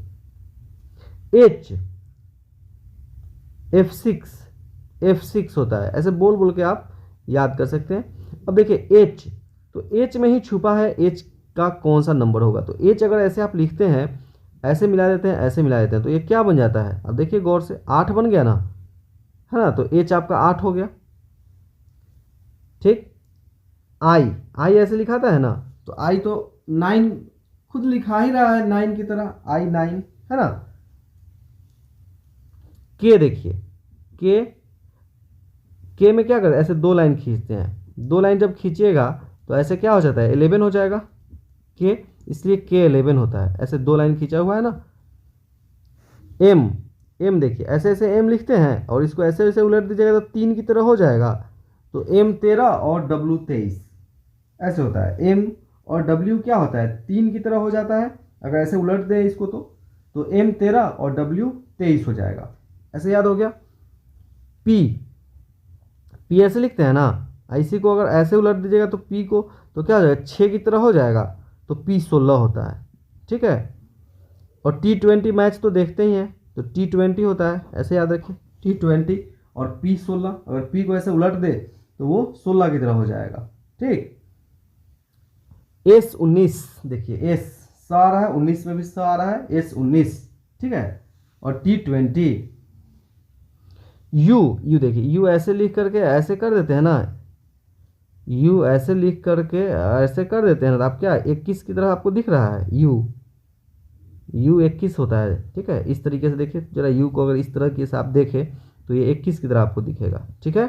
H, F6 होता है। ऐसे बोल बोल के आप याद कर सकते हैं। अब देखिए H, तो H में ही छुपा है H का कौन सा नंबर होगा। तो H अगर ऐसे आप लिखते हैं, ऐसे मिला देते हैं, ऐसे मिला देते हैं, तो ये क्या बन जाता है। अब देखिए गौर से, 8 बन गया ना, है ना। तो H आपका 8 हो गया। ठीक, I ऐसे लिखाता है ना, तो I तो 9 खुद लिखा ही रहा है 9 की तरह, I9, है ना। K देखिए, K में क्या करते हैं, ऐसे 2 लाइन खींचते हैं। 2 लाइन जब खींचिएगा तो ऐसे क्या हो जाता है, 11 हो जाएगा K, इसलिए K 11 होता है। ऐसे 2 लाइन खींचा हुआ है ना। एम, एम देखिए ऐसे ऐसे एम लिखते हैं और इसको ऐसे ऐसे उलट दीजिएगा तो 3 की तरह हो जाएगा। तो एम 13 और डब्ल्यू 23 ऐसे होता है। एम और डब्ल्यू क्या होता है, 3 की तरह हो जाता है अगर ऐसे उलट दें इसको तो एम 13 और डब्ल्यू 23 हो जाएगा। ऐसे याद हो गया। पी, पी ऐसे लिखते हैं ना, इसी को अगर ऐसे उलट दीजिएगा तो पी को तो क्या हो जाएगा, 6 की तरह हो जाएगा तो पी 16 होता है। ठीक है। और T20 मैच तो देखते ही हैं तो T20 होता है, ऐसे याद रखिए T20 और P16, अगर P को ऐसे उलट दे तो वो 16 की तरह हो जाएगा। ठीक। S19 देखिए, S सा आ रहा है, 19 में भी सा आ रहा है, S19। ठीक है। और T20 U, यू देखिए यू ऐसे लिख करके ऐसे कर देते हैं ना, यू ऐसे लिख करके ऐसे कर देते हैं ना, तो आप क्या 21 की तरह आपको दिख रहा है यू 21 होता है। ठीक है। इस तरीके से देखिए जरा यू को अगर इस तरह की से आप देखें तो ये 21 की तरह आपको दिखेगा। ठीक है।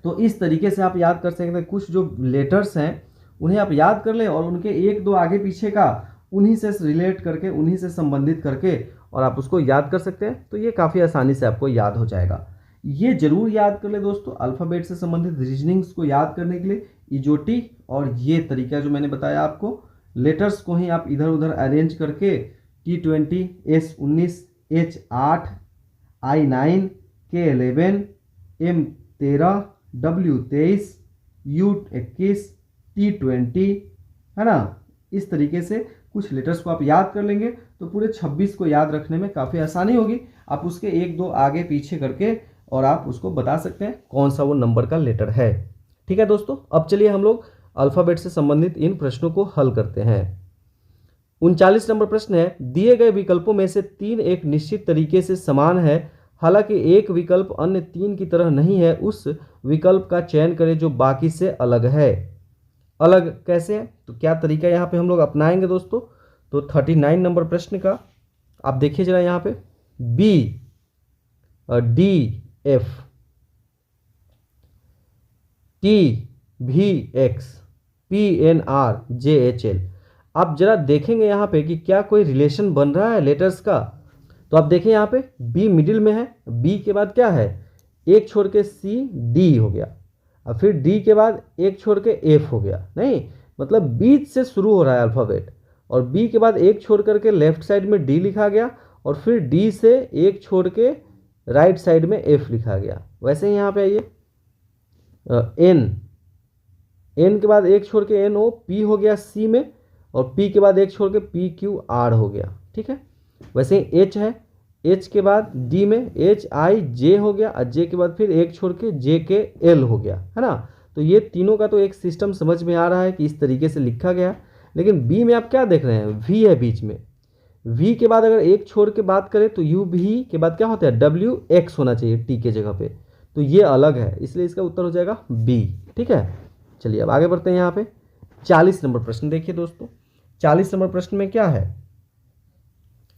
तो इस तरीके से आप याद कर सकते हैं। कुछ जो लेटर्स हैं उन्हें आप याद कर लें और उनके एक दो आगे पीछे का उन्हीं से रिलेट करके, उन्हीं से संबंधित करके और आप उसको याद कर सकते हैं। तो ये काफ़ी आसानी से आपको याद हो जाएगा। ये जरूर याद कर ले दोस्तों, अल्फ़ाबेट से संबंधित रीजनिंग्स को याद करने के लिए इजोटी और ये तरीका जो मैंने बताया आपको, लेटर्स को ही आप इधर उधर अरेंज करके T20, S19, H8, I9, K11, M13, W23, U21, T20, है ना। इस तरीके से कुछ लेटर्स को आप याद कर लेंगे तो पूरे 26 को याद रखने में काफ़ी आसानी होगी। आप उसके एक दो आगे पीछे करके और आप उसको बता सकते हैं कौन सा वो नंबर का लेटर है। ठीक है दोस्तों, अब चलिए हम लोग अल्फ़ाबेट से संबंधित इन प्रश्नों को हल करते हैं। 39 नंबर प्रश्न है, दिए गए विकल्पों में से 3 एक निश्चित तरीके से समान है, हालांकि एक विकल्प अन्य 3 की तरह नहीं है, उस विकल्प का चयन करें जो बाकी से अलग है। अलग कैसे है, तो क्या तरीका यहाँ पे हम लोग अपनाएंगे दोस्तों। तो 39 नंबर प्रश्न का आप देखिए जरा यहाँ पे, B, D, F, T, V, X, P, N, R, J, H, L। आप जरा देखेंगे यहाँ पे कि क्या कोई रिलेशन बन रहा है लेटर्स का। तो आप देखें यहाँ पे B मिडिल में है, B के बाद क्या है, एक छोड़ के C, D हो गया, और फिर D के बाद एक छोड़ के F हो गया। नहीं, मतलब बीच से शुरू हो रहा है अल्फ़ाबेट, और B के बाद एक छोड़ करके लेफ्ट साइड में D लिखा गया, और फिर D से एक छोड़ के राइट साइड में F लिखा गया। वैसे ही यहाँ पे आइए, N के बाद एक छोड़ के N, O, P हो गया C में, और P के बाद एक छोड़ के P, Q, R हो गया। ठीक है। वैसे ही H है, H के बाद D में H, I, J हो गया, और J के बाद फिर एक छोड़ के J के L हो गया, है ना। तो ये तीनों का तो एक सिस्टम समझ में आ रहा है कि इस तरीके से लिखा गया। लेकिन B में आप क्या देख रहे हैं, V है बीच में, V के बाद अगर एक छोड़ के बात करें तो U V के बाद क्या होता है, W X होना चाहिए T के जगह पे, तो ये अलग है, इसलिए इसका उत्तर हो जाएगा B। ठीक है। चलिए अब आगे बढ़ते हैं। यहाँ पे 40 नंबर प्रश्न देखिए दोस्तों। 40 नंबर प्रश्न में क्या है,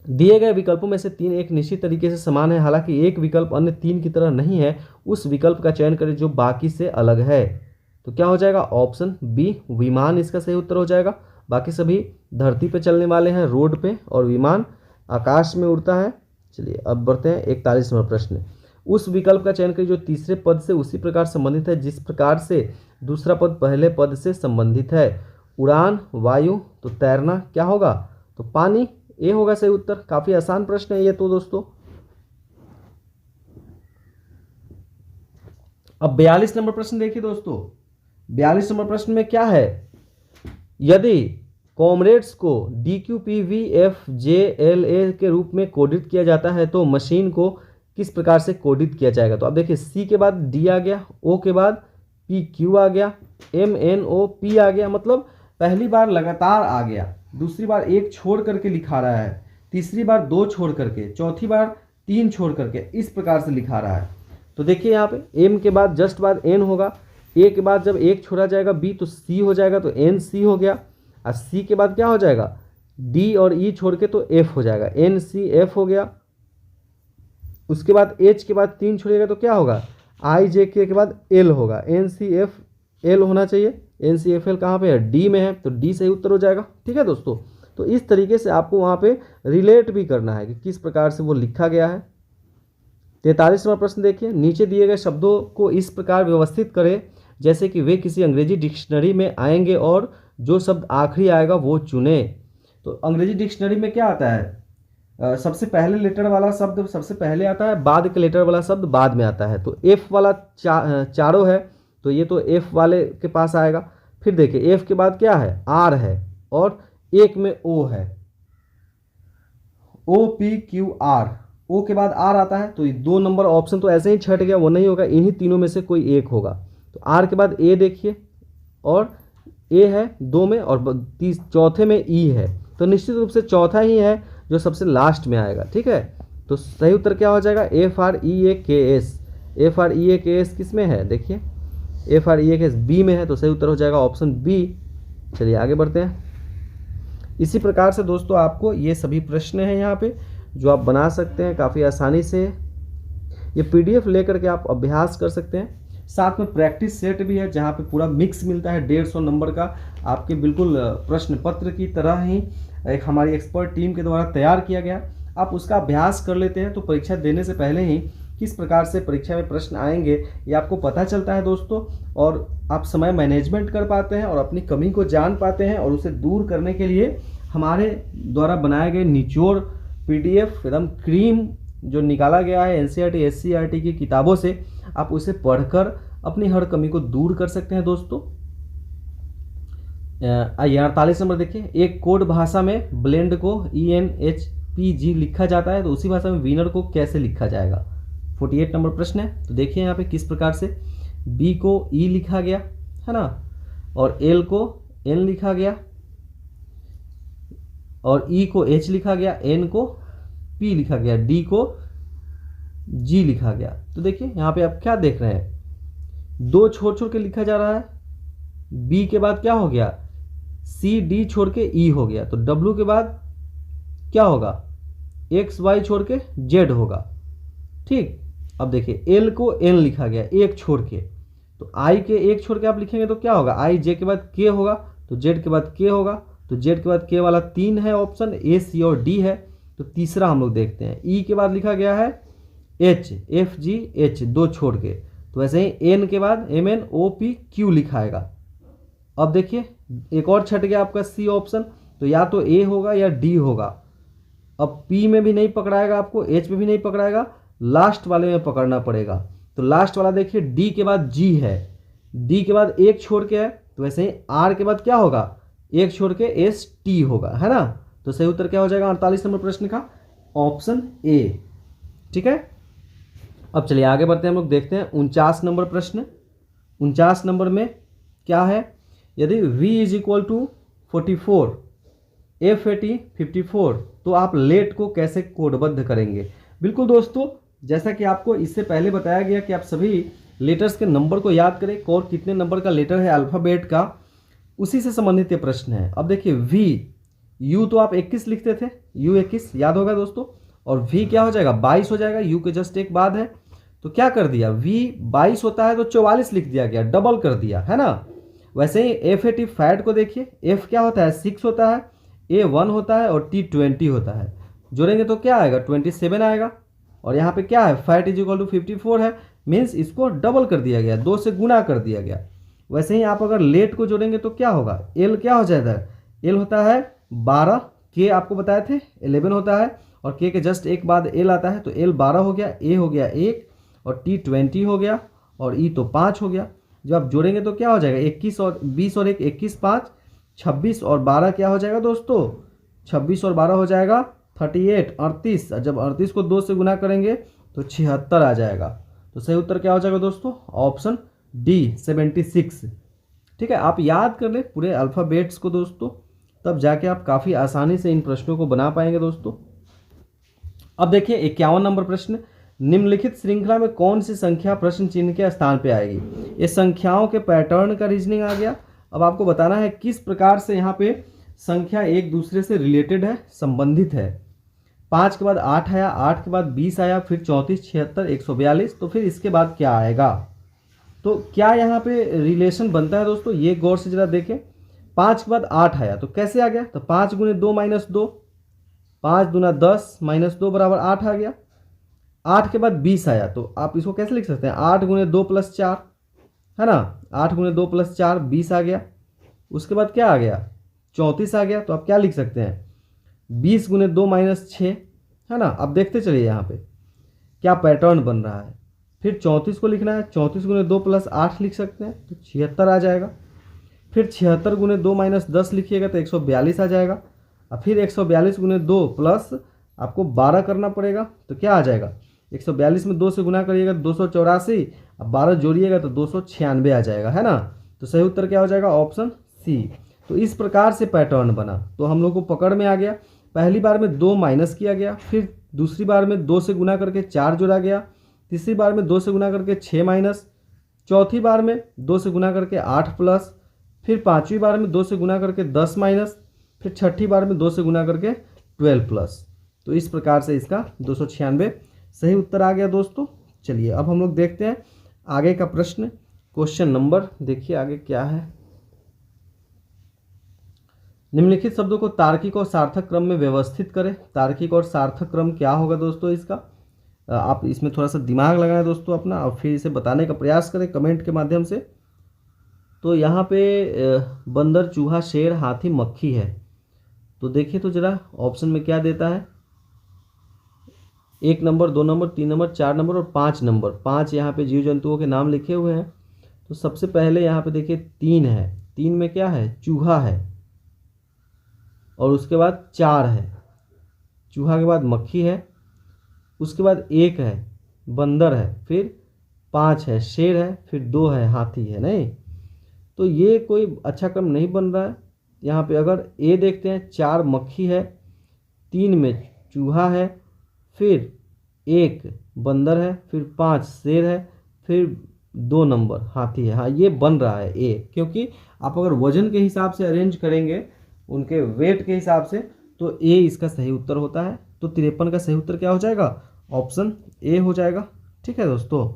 दिए गए विकल्पों में से 3 एक निश्चित तरीके से समान है, हालांकि एक विकल्प अन्य 3 की तरह नहीं है, उस विकल्प का चयन करें जो बाकी से अलग है। तो क्या हो जाएगा, ऑप्शन बी, विमान इसका सही उत्तर हो जाएगा। बाकी सभी धरती पे चलने वाले हैं, रोड पे, और विमान आकाश में उड़ता है। चलिए अब बढ़ते हैं 41 नंबर प्रश्न। उस विकल्प का चयन करें जो तीसरे पद से उसी प्रकार संबंधित है जिस प्रकार से दूसरा पद पहले पद से संबंधित है। उड़ान, वायु, तो तैरना क्या होगा, तो पानी, ए होगा सही उत्तर। काफी आसान प्रश्न है ये तो दोस्तों। अब 42 नंबर प्रश्न देखिए दोस्तों। 42 नंबर प्रश्न में क्या है, यदि कॉमरेड्स को DQPVFJLA के रूप में कोडित किया जाता है तो मशीन को किस प्रकार से कोडित किया जाएगा। तो अब देखिए C के बाद D आ गया, O के बाद PQ आ गया, MNOP आ गया, मतलब पहली बार लगातार आ गया, दूसरी बार एक छोड़ करके लिखा रहा है, तीसरी बार 2 छोड़ करके, चौथी बार 3 छोड़ करके, इस प्रकार से लिखा रहा है। तो देखिए यहाँ पे M के बाद जस्ट बाद N होगा, A के बाद जब एक छोड़ा जाएगा B तो C हो जाएगा, तो NC हो गया, और C के बाद क्या हो जाएगा, D और E छोड़ के तो F हो जाएगा, NCF हो गया। उसके बाद H के बाद 3 छोड़ेगा तो क्या होगा, IJK के बाद L होगा, NCFL होना चाहिए। NCFL कहाँ पे है, D में है, तो D सही उत्तर हो जाएगा। ठीक है दोस्तों, तो इस तरीके से आपको वहाँ पे रिलेट भी करना है कि किस प्रकार से वो लिखा गया है। 43 नंबर प्रश्न देखिए, नीचे दिए गए शब्दों को इस प्रकार व्यवस्थित करें जैसे कि वे किसी अंग्रेजी डिक्शनरी में आएंगे और जो शब्द आखिरी आएगा वो चुने। तो अंग्रेजी डिक्शनरी में क्या आता है, सबसे पहले लेटर वाला शब्द सबसे पहले आता है, बाद के लेटर वाला शब्द बाद में आता है। तो एफ वाला चारों है, तो ये तो एफ वाले के पास आएगा। फिर देखिए एफ के बाद क्या है, आर है, और एक में ओ है, ओ पी क्यू आर, ओ के बाद आर आता है। तो ये 2 नंबर ऑप्शन तो ऐसे ही छट गया, वो नहीं होगा, इन्हीं तीनों में से कोई एक होगा। तो आर के बाद ए देखिए, और ए है 2 में, और चौथे में ई है, तो निश्चित रूप से चौथा ही है जो सबसे लास्ट में आएगा। ठीक है, तो सही उत्तर क्या हो जाएगा, एफ आर ई ए के एस। एफ आर ई ए के एस किस में है, देखिए एफ आर ई ए के एस बी में है, तो सही उत्तर हो जाएगा ऑप्शन बी। चलिए आगे बढ़ते हैं। इसी प्रकार से दोस्तों आपको ये सभी प्रश्न हैं यहाँ पे जो आप बना सकते हैं काफ़ी आसानी से। ये पीडीएफ लेकर के आप अभ्यास कर सकते हैं। साथ में प्रैक्टिस सेट भी है जहाँ पे पूरा मिक्स मिलता है 150 नंबर का, आपके बिल्कुल प्रश्न पत्र की तरह ही एक हमारी एक्सपर्ट टीम के द्वारा तैयार किया गया। आप उसका अभ्यास कर लेते हैं तो परीक्षा देने से पहले ही किस प्रकार से परीक्षा में प्रश्न आएंगे ये आपको पता चलता है दोस्तों, और आप समय मैनेजमेंट कर पाते हैं और अपनी कमी को जान पाते हैं, और उसे दूर करने के लिए हमारे द्वारा बनाए गए निचोड़ पीडीएफ एकदम क्रीम जो निकाला गया है एनसीईआरटी एससीईआरटी की किताबों से, आप उसे पढ़कर अपनी हर कमी को दूर कर सकते हैं दोस्तों। आइए 48 नंबर देखिए, एक कोड भाषा में ब्लेंड को ENHPG लिखा जाता है, तो उसी भाषा में विनर को कैसे लिखा जाएगा। 48 नंबर प्रश्न है, तो देखिए यहाँ पे किस प्रकार से B को E लिखा गया है ना, और L को N लिखा गया, और E को H लिखा गया, N को P लिखा गया, D को G लिखा गया। तो देखिए यहाँ पे आप क्या देख रहे हैं, 2 छोड़ छोड़ के लिखा जा रहा है। B के बाद क्या हो गया, C D छोड़ के E हो गया, तो W के बाद क्या होगा, X Y छोड़ के Z होगा। ठीक, अब देखिए L को N लिखा गया एक छोड़ के, तो I के एक छोड़ के आप लिखेंगे तो क्या होगा, I J के बाद K होगा, तो Z के बाद K होगा, तो Z के बाद K वाला 3 है ऑप्शन, A C और D है। तो तीसरा हम लोग देखते हैं, E के बाद लिखा गया है H F G H 2 छोड़ के, तो वैसे ही N के बाद M N O P Q लिखाएगा। अब देखिए एक और छट गया आपका C ऑप्शन, तो या तो A होगा या D होगा। अब P में भी नहीं पकड़ाएगा आपको, H में भी नहीं पकड़ाएगा, लास्ट वाले में पकड़ना पड़ेगा। तो लास्ट वाला देखिए D के बाद G है, D के बाद एक छोड़ के है, तो वैसे ही R के बाद क्या होगा, एक छोड़ के S T होगा, है ना। तो सही उत्तर क्या हो जाएगा 48 नंबर प्रश्न का, ऑप्शन A। ठीक है, अब चलिए आगे बढ़ते हैं, हम लोग देखते हैं 49 नंबर प्रश्न। 49 नंबर में क्या है, यदि V is equal to 44 F80 54, तो आप लेट को कैसे कोडबद्ध करेंगे। बिल्कुल दोस्तों, जैसा कि आपको इससे पहले बताया गया कि आप सभी लेटर्स के नंबर को याद करें, और कितने नंबर का लेटर है अल्फ़ाबेट का, उसी से संबंधित ये प्रश्न है। अब देखिए V, U तो आप 21 लिखते थे, U 21 याद होगा दोस्तों, और V क्या हो जाएगा 22 हो जाएगा, U के जस्ट एक बाद है। तो क्या कर दिया, V 22 होता है तो 44 लिख दिया गया, डबल कर दिया, है ना। वैसे ही F80 फैट को देखिए, F क्या होता है 6 होता है, A 1 होता है, और T 20 होता है। जोड़ेंगे तो क्या आएगा 27 आएगा, और यहाँ पे क्या है फैट इज इक्वल टू 54 है, मीन्स इसको डबल कर दिया गया, 2 से गुना कर दिया गया। वैसे ही आप अगर लेट को जोड़ेंगे तो क्या होगा, L क्या हो जाएगा, L होता है 12, K आपको बताए थे 11 होता है, और K के जस्ट एक बाद L आता है, तो L 12 हो गया, A हो गया 1, और T 20 हो गया, और E तो 5 हो गया। जब आप जोड़ेंगे तो क्या हो जाएगा 21 और 20 और 1 21 5 26 और 12 क्या हो जाएगा दोस्तों, 26 और 12 हो जाएगा 38 38, जब 38 को 2 से गुना करेंगे तो 76 आ जाएगा। तो सही उत्तर क्या हो जाएगा दोस्तों, ऑप्शन D 76। ठीक है, आप याद कर ले पूरे अल्फ़ाबेट्स को दोस्तों, तब जाके आप काफ़ी आसानी से इन प्रश्नों को बना पाएंगे दोस्तों। अब देखिए 51 नंबर प्रश्न, निम्नलिखित श्रृंखला में कौन सी संख्या प्रश्न चिन्ह के स्थान पे आएगी। ये संख्याओं के पैटर्न का रीजनिंग आ गया। अब आपको बताना है किस प्रकार से यहाँ पे संख्या एक दूसरे से रिलेटेड है, संबंधित है। 5 के बाद 8 आया, 8 के बाद 20 आया, फिर 34 76 142, तो फिर इसके बाद क्या आएगा। तो क्या यहाँ पे रिलेशन बनता है दोस्तों, ये गौर से जरा देखें। 5 के बाद 8 आया तो कैसे आ गया, तो 5 गुने 2 माइनस 2, 5 दूना 10 माइनस 2 बराबर 8 आ गया। 8 के बाद 20 आया तो आप इसको कैसे लिख सकते हैं, 8 गुने 2 प्लस 4 है ना, 8 गुने 2 प्लस 4 20 आ गया। उसके बाद क्या आ गया, 34 आ गया। तो आप क्या लिख सकते हैं, 20 गुने 2 माइनस 6 है ना। अब देखते चलिए यहाँ पे क्या पैटर्न बन रहा है। फिर 34 को लिखना है, 34 गुने 2 प्लस 8 लिख सकते हैं तो 76 आ जाएगा। फिर 76 गुने 2 माइनस 10 लिखिएगा तो 142 आ जाएगा। और फिर 142 गुने 2 प्लस आपको 12 करना पड़ेगा तो क्या आ जाएगा, 142 में 2 से गुना करिएगा तो 284, अब 12 जोड़िएगा तो 296 आ जाएगा, है ना। तो सही उत्तर क्या हो जाएगा, ऑप्शन सी। तो इस प्रकार से पैटर्न बना। तो हम लोग को पकड़ में आ गया, पहली बार में 2 माइनस किया गया, फिर दूसरी बार में 2 से गुना करके 4 जोड़ा गया, तीसरी बार में 2 से गुना करके 6 माइनस, चौथी बार में 2 से गुना करके 8 प्लस, फिर पाँचवीं बार में 2 से गुना करके 10 माइनस, फिर छठी बार में 2 से गुना करके 12 प्लस। तो इस प्रकार से इसका 296 सही उत्तर आ गया दोस्तों। चलिए अब हम लोग देखते हैं आगे का प्रश्न, क्वेश्चन नंबर देखिए आगे क्या है। निम्नलिखित शब्दों को तार्किक और सार्थक क्रम में व्यवस्थित करें। तार्किक और सार्थक क्रम क्या होगा दोस्तों इसका, आप इसमें थोड़ा सा दिमाग लगाएं दोस्तों अपना और फिर इसे बताने का प्रयास करें कमेंट के माध्यम से। तो यहाँ पे बंदर, चूहा, शेर, हाथी, मक्खी है। तो देखिए तो जरा ऑप्शन में क्या देता है, 1 नंबर, 2 नंबर, 3 नंबर, 4 नंबर और 5 नंबर। 5 यहाँ पे जीव जंतुओं के नाम लिखे हुए हैं। तो सबसे पहले यहाँ पे देखिए 3 है, 3 में क्या है, चूहा है, और उसके बाद 4 है, चूहा के बाद मक्खी है, उसके बाद 1 है, बंदर है, फिर 5 है, शेर है, फिर 2 है, हाथी है। नहीं, तो ये कोई अच्छा क्रम नहीं बन रहा है। यहाँ पे अगर ए देखते हैं, 4 मक्खी है, 3 में चूहा है, फिर 1 बंदर है, फिर 5 शेर है, फिर 2 नंबर हाथी है। हाँ, ये बन रहा है ए, क्योंकि आप अगर वजन के हिसाब से अरेंज करेंगे, उनके वेट के हिसाब से, तो ए इसका सही उत्तर होता है। तो 53 का सही उत्तर क्या हो जाएगा, ऑप्शन ए हो जाएगा। ठीक है दोस्तों,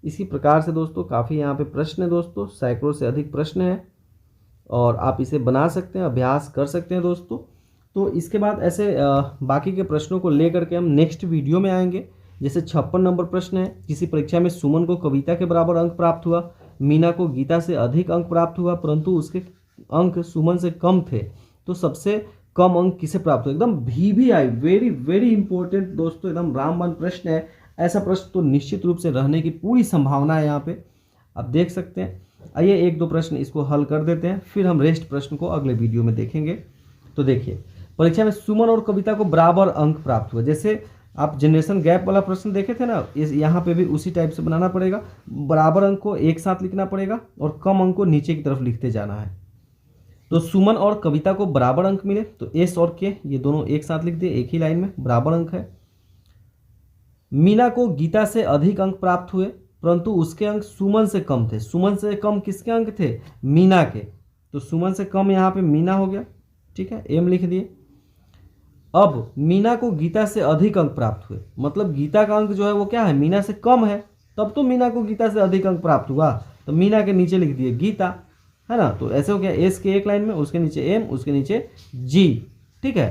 इसी प्रकार से दोस्तों काफ़ी यहाँ पे प्रश्न है दोस्तों, सैकड़ों से अधिक प्रश्न है और आप इसे बना सकते हैं, अभ्यास कर सकते हैं दोस्तों। तो इसके बाद ऐसे बाकी के प्रश्नों को लेकर के हम नेक्स्ट वीडियो में आएंगे। जैसे 56 नंबर प्रश्न है, किसी परीक्षा में सुमन को कविता के बराबर अंक प्राप्त हुआ, मीना को गीता से अधिक अंक प्राप्त हुआ, परंतु उसके अंक सुमन से कम थे, तो सबसे कम अंक किसे प्राप्त हुआ। एकदम VVI, वेरी वेरी इंपॉर्टेंट दोस्तों, एकदम रामबाण प्रश्न है। ऐसा प्रश्न तो निश्चित रूप से रहने की पूरी संभावना है यहाँ पे, आप देख सकते हैं। आइए 1-2 प्रश्न इसको हल कर देते हैं, फिर हम रेस्ट प्रश्न को अगले वीडियो में देखेंगे। तो देखिए, परीक्षा में सुमन और कविता को बराबर अंक प्राप्त हुआ। जैसे आप जनरेशन गैप वाला प्रश्न देखे थे ना, इस यहाँ पे भी उसी टाइप से बनाना पड़ेगा। बराबर अंक को एक साथ लिखना पड़ेगा और कम अंक को नीचे की तरफ लिखते जाना है। तो सुमन और कविता को बराबर अंक मिले, तो एस और के ये दोनों एक साथ लिख दिए, एक ही लाइन में, बराबर अंक है। मीना को गीता से अधिक अंक प्राप्त हुए, परंतु उसके अंक सुमन से कम थे। सुमन से कम किसके अंक थे, मीना के। तो सुमन से कम यहाँ पे मीना हो गया, ठीक है, एम लिख दिए। अब मीना को गीता से अधिक अंक प्राप्त हुए, मतलब गीता का अंक जो है वो क्या है, मीना से कम है, तब तो मीना को गीता से अधिक अंक प्राप्त हुआ। तो मीना के नीचे लिख दिए गीता, है ना। तो ऐसे हो गया, एस के एक लाइन में, उसके नीचे एम, उसके नीचे जी, ठीक है।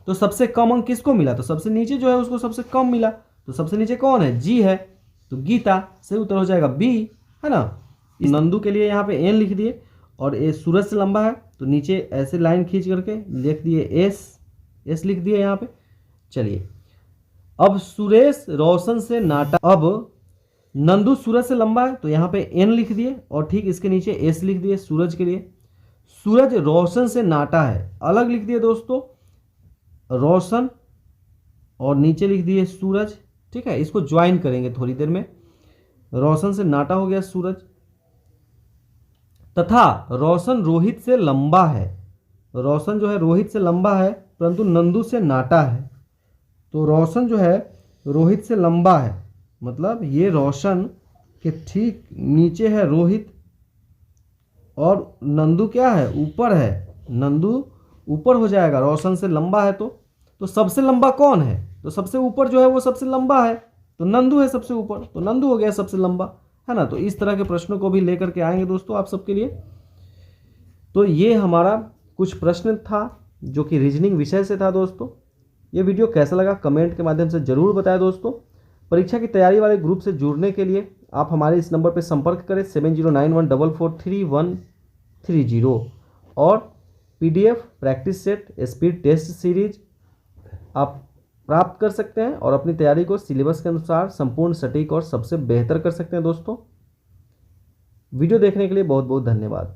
तो सबसे कम अंक किसको मिला, तो सबसे नीचे जो है उसको सबसे कम मिला, तो सबसे नीचे कौन है, जी है, तो गीता सही उत्तर हो जाएगा बी, है ना। इस नंदू के लिए यहाँ पे एन लिख दिए, और ये सूरज से लंबा है तो नीचे ऐसे लाइन खींच करके लिख दिए एस लिख दिए यहाँ पे। चलिए, अब सुरेश रोशन से नाटा, अब नंदू सूरज से लंबा है तो यहाँ पे एन लिख दिए और ठीक इसके नीचे एस लिख दिए सूरज के लिए। सूरज रोशन से नाटा है, अलग लिख दिए दोस्तों रोशन, और नीचे लिख दिए सूरज, ठीक है। इसको ज्वाइन करेंगे थोड़ी देर में। रोशन से नाटा हो गया सूरज, तथा रोशन रोहित से लंबा है। रोशन जो है रोहित से लंबा है, परंतु नंदू से नाटा है। तो रोशन जो है रोहित से लंबा है, मतलब ये रोशन के ठीक नीचे है रोहित, और नंदू क्या है, ऊपर है। नंदू ऊपर हो जाएगा, रोशन से लंबा है तो सबसे लंबा कौन है, तो सबसे ऊपर जो है वो सबसे लंबा है, तो नंदू है सबसे ऊपर, तो नंदू हो गया सबसे लंबा, है ना। तो इस तरह के प्रश्नों को भी लेकर के आएंगे दोस्तों आप सबके लिए। तो ये हमारा कुछ प्रश्न था जो कि रीजनिंग विषय से था दोस्तों। ये वीडियो कैसा लगा कमेंट के माध्यम से ज़रूर बताएं दोस्तों। परीक्षा की तैयारी वाले ग्रुप से जुड़ने के लिए आप हमारे इस नंबर पर संपर्क करें 7091443130 और PDF practice set speed test series आप प्राप्त कर सकते हैं और अपनी तैयारी को सिलेबस के अनुसार संपूर्ण सटीक और सबसे बेहतर कर सकते हैं दोस्तों। वीडियो देखने के लिए बहुत बहुत धन्यवाद।